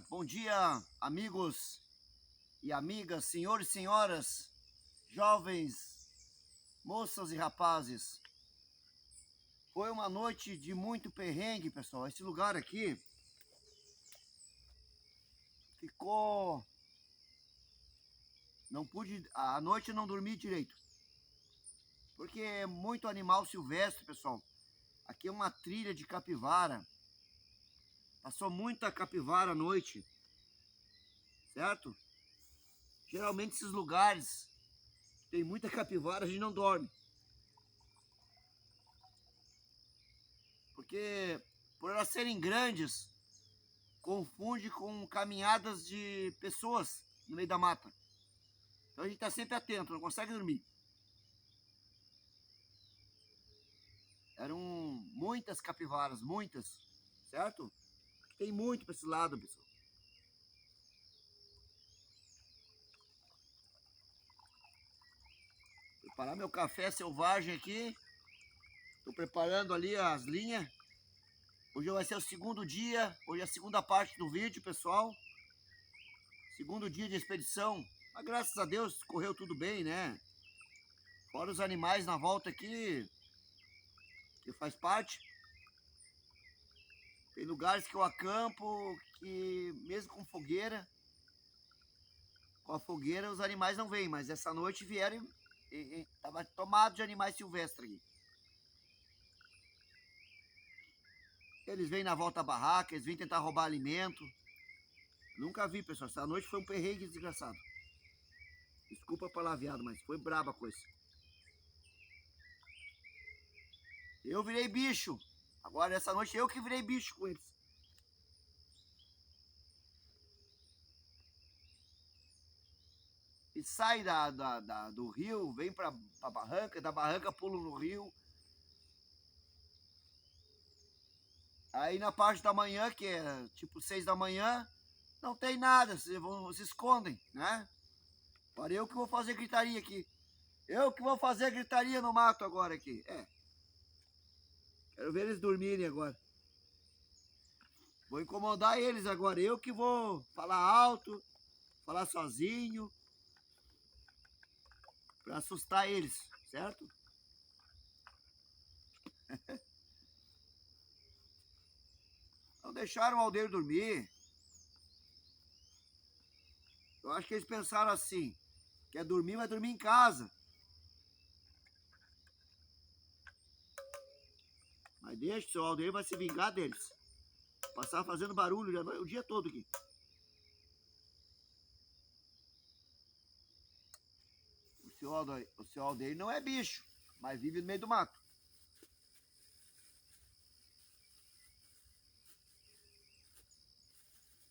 bom dia, amigos e amigas, senhores e senhoras, jovens, moças e rapazes. Foi uma noite de muito perrengue, pessoal. Esse lugar aqui ficou... Não pude... À noite eu não dormi direito. Porque é muito animal silvestre, pessoal. Aqui é uma trilha de capivara. Passou muita capivara à noite. Certo? Geralmente esses lugares tem muita capivara, a gente não dorme. Porque por elas serem grandes, confunde com caminhadas de pessoas no meio da mata. Então a gente está sempre atento, não consegue dormir. Eram muitas capivaras, muitas, certo? Tem muito para esse lado, pessoal. Preparar meu café selvagem aqui. Estou preparando ali as linhas. Hoje vai ser o segundo dia, hoje é a segunda parte do vídeo, pessoal. Segundo dia de expedição. Mas graças a Deus correu tudo bem, né? Fora os animais na volta aqui, que faz parte. Tem lugares que eu acampo, que mesmo com a fogueira os animais não vêm. Mas essa noite vieram e tava tomado de animais silvestres aqui. Eles vêm na volta da barraca, eles vêm tentar roubar alimento. Nunca vi, pessoal. Essa noite foi um perrengue desgraçado. Desculpa palavreado, mas foi braba a coisa. Eu virei bicho. Agora, essa noite, eu que virei bicho com eles. E sai do rio, vem pra barranca, da barranca pulo no rio. Aí na parte da manhã, que é tipo 6 da manhã, não tem nada, se escondem, né? Agora eu que vou fazer gritaria aqui. Eu que vou fazer gritaria no mato agora aqui. Quero ver eles dormirem agora. Vou incomodar eles agora. Eu que vou falar alto, falar sozinho, para assustar eles, certo? Não deixaram o Aldeiro dormir. Eu acho que eles pensaram assim, quer dormir, vai dormir em casa. Mas deixa, o seu Aldeiro vai se vingar deles. Passar fazendo barulho o dia todo aqui. O seu Aldeiro não é bicho, mas vive no meio do mato.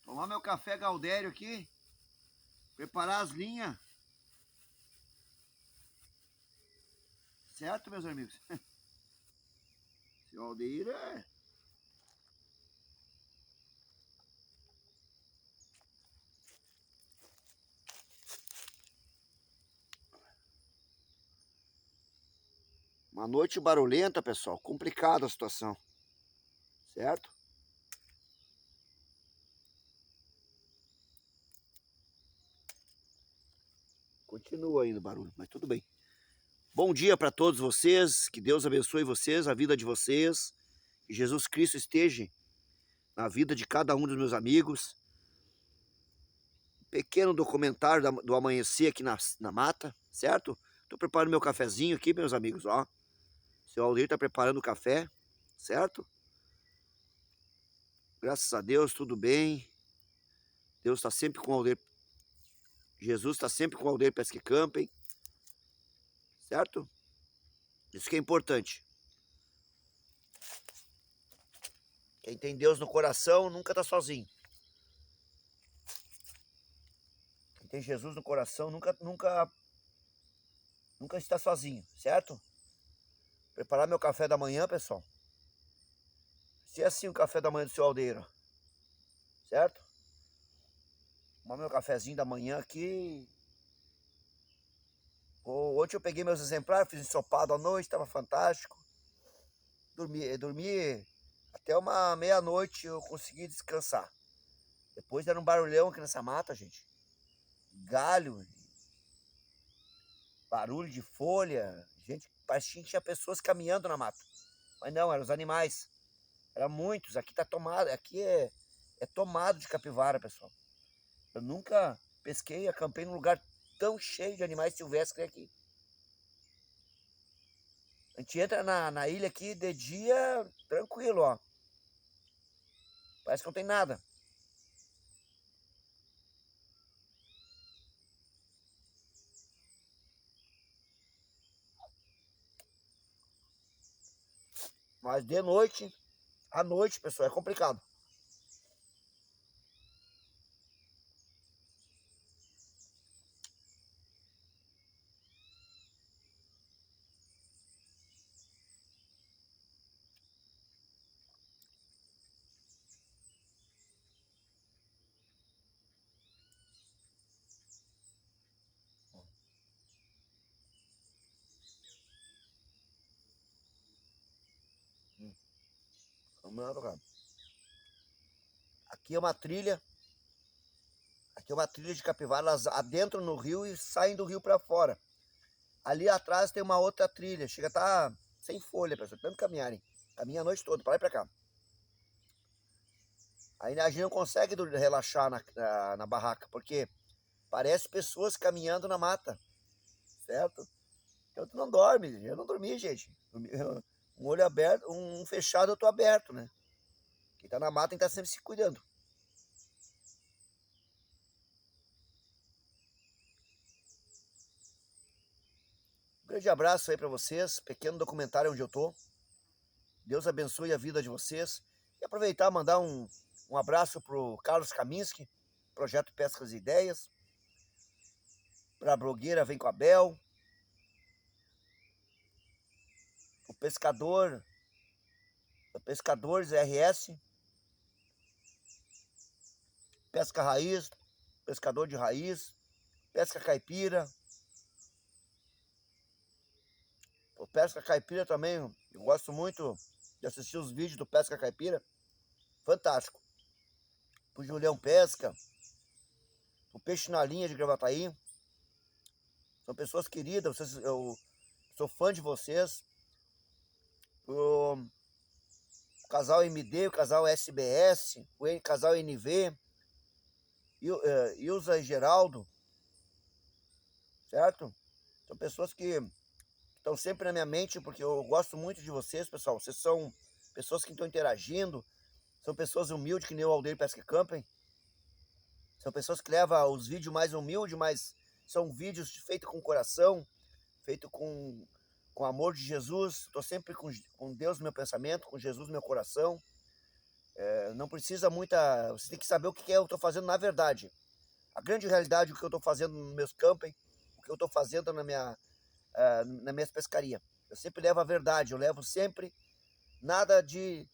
Tomar meu café Gaudério aqui. Preparar as linhas. Certo, meus amigos? Seu Aldeiro é... Uma noite barulhenta, pessoal. Complicada a situação. Certo? Continua ainda o barulho, mas tudo bem. Bom dia para todos vocês. Que Deus abençoe vocês, a vida de vocês. Que Jesus Cristo esteja na vida de cada um dos meus amigos. Pequeno documentário do amanhecer aqui na mata, certo? Estou preparando meu cafezinho aqui, meus amigos, ó. O seu Aldir está preparando o café, certo? Graças a Deus, tudo bem. Deus está sempre com o Aldir. Jesus está sempre com o Aldir Pesque Camping, certo? Isso que é importante. Quem tem Deus no coração nunca está sozinho. Quem tem Jesus no coração nunca está sozinho, certo? Preparar meu café da manhã, pessoal. Se é assim o café da manhã do seu Aldeiro, certo? Tomar meu cafezinho da manhã aqui. Ontem eu peguei meus exemplares, fiz ensopado à noite, estava fantástico. Dormi até uma meia-noite, eu consegui descansar. Depois era um barulhão aqui nessa mata, gente. Galho, barulho de folha. Gente, parecia que tinha pessoas caminhando na mata. Mas não, eram os animais. Eram muitos. Aqui tá tomado. Aqui é tomado de capivara, pessoal. Eu nunca pesquei, acampei num lugar tão cheio de animais silvestres aqui. A gente entra na ilha aqui de dia tranquilo, ó. Parece que não tem nada. Mas de noite, à noite, pessoal, é complicado. Vamos lá, cara. Aqui é uma trilha. Aqui é uma trilha de capivara, elas adentram no rio e saem do rio para fora. Ali atrás tem uma outra trilha, chega a estar sem folha, pessoal, tanto caminharem. Caminha a noite toda, para lá e para cá. Aí a gente não consegue relaxar na barraca, porque parece pessoas caminhando na mata, certo? Então tu não dorme, eu não dormi, gente. Um olho aberto, um fechado eu tô aberto, né? Quem tá na mata tem que estar sempre se cuidando. Um grande abraço aí para vocês, pequeno documentário onde eu tô. Deus abençoe a vida de vocês. E aproveitar e mandar um abraço pro Carlos Kaminski, Projeto Pescas e Ideias, para a blogueira Vem com a Bel, o pescador, o Pescadores RS, Pesca Raiz, Pescador de Raiz, Pesca Caipira. O Pesca Caipira também, eu gosto muito de assistir os vídeos do Pesca Caipira. Fantástico. O Julião Pesca, o Peixe na Linha de Gravataí. São pessoas queridas, eu sou fã de vocês. O casal MD, o casal SBS, o casal NV, Ilza e Geraldo, certo? São pessoas que estão sempre na minha mente, porque eu gosto muito de vocês, pessoal. Vocês são pessoas que estão interagindo, são pessoas humildes, que nem o Aldeir Pesca Camping. São pessoas que levam os vídeos mais humildes, mas são vídeos feitos com coração, feitos com amor de Jesus. Estou sempre com Deus no meu pensamento, com Jesus no meu coração. Não precisa muita. Você tem que saber o que eu estou fazendo na verdade. A grande realidade, o que eu estou fazendo nos meus camping, o que eu estou fazendo na minha pescaria. Eu sempre levo a verdade, eu levo sempre nada de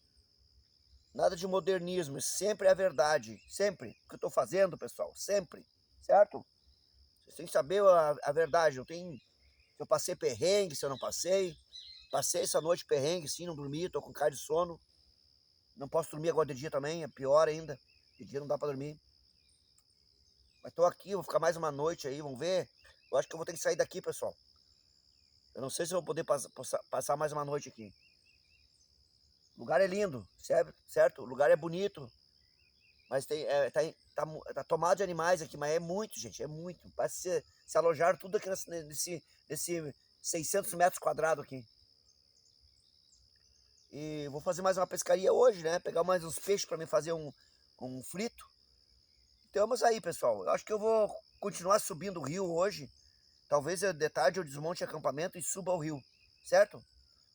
nada de modernismo, sempre é a verdade, sempre. O que eu estou fazendo, pessoal, sempre, certo? Vocês têm que saber a verdade, não tem. Se eu passei perrengue, se eu não passei. Passei essa noite perrengue, sim, não dormi, tô com cara de sono. Não posso dormir agora de dia também, é pior ainda. De dia não dá pra dormir. Mas tô aqui, vou ficar mais uma noite aí, vamos ver. Eu acho que eu vou ter que sair daqui, pessoal. Eu não sei se eu vou poder passar mais uma noite aqui. O lugar é lindo, certo? O lugar é bonito. Mas tá tomado de animais aqui, mas é muito, gente, é muito. Parece que se alojaram tudo aqui nesse 600 metros quadrados aqui. E vou fazer mais uma pescaria hoje, né? Pegar mais uns peixes para me fazer um frito. Estamos aí, pessoal. Eu acho que eu vou continuar subindo o rio hoje. Talvez de tarde eu desmonte acampamento e suba o rio, certo?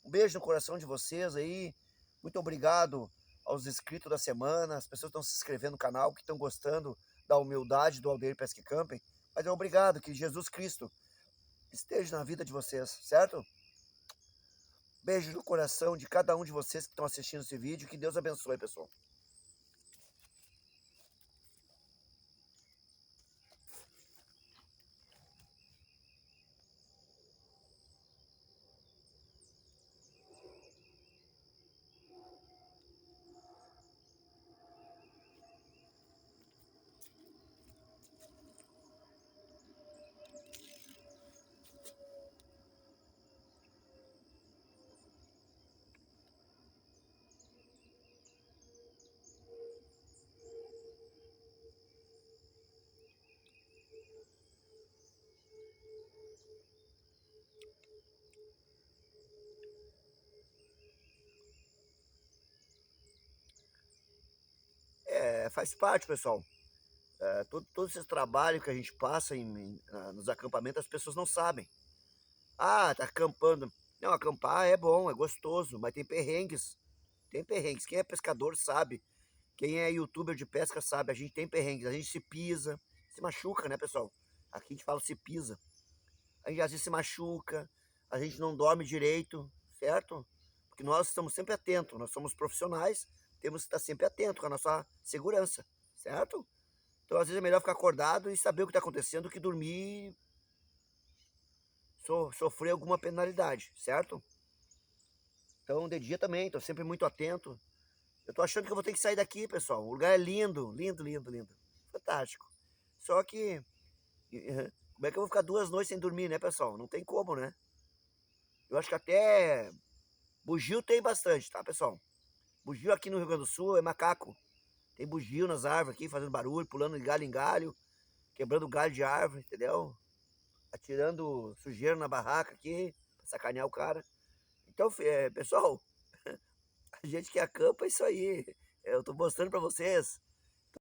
Um beijo no coração de vocês aí. Muito obrigado aos inscritos da semana, as pessoas que estão se inscrevendo no canal, que estão gostando da humildade do Aldeir Pesca Camping. Mas obrigado, que Jesus Cristo esteja na vida de vocês, certo? Beijo no coração de cada um de vocês que estão assistindo esse vídeo. Que Deus abençoe, pessoal. Faz parte, pessoal. Todo esse trabalho que a gente passa nos acampamentos, as pessoas não sabem. Ah, tá acampando. Não, acampar é bom, é gostoso, mas tem perrengues. Tem perrengues. Quem é pescador sabe. Quem é youtuber de pesca sabe. A gente tem perrengues. A gente se pisa, se machuca, né, pessoal? Aqui a gente fala se pisa. A gente às vezes se machuca, a gente não dorme direito, certo? Porque nós estamos sempre atentos. Nós somos profissionais, temos que estar sempre atentos com a nossa segurança, certo? Então, às vezes é melhor ficar acordado e saber o que está acontecendo do que dormir e sofrer alguma penalidade, certo? Então, de dia também, estou sempre muito atento. Eu estou achando que eu vou ter que sair daqui, pessoal. O lugar é lindo, lindo, lindo, lindo. Fantástico. Só que, como é que eu vou ficar 2 noites sem dormir, né, pessoal? Não tem como, né? Eu acho que até bugio tem bastante, tá, pessoal? Bugio aqui no Rio Grande do Sul é macaco. Tem bugio nas árvores aqui, fazendo barulho, pulando de galho em galho, quebrando galho de árvore, entendeu? Atirando sujeira na barraca aqui, pra sacanear o cara. Então, pessoal, a gente que acampa é isso aí. Eu tô mostrando pra vocês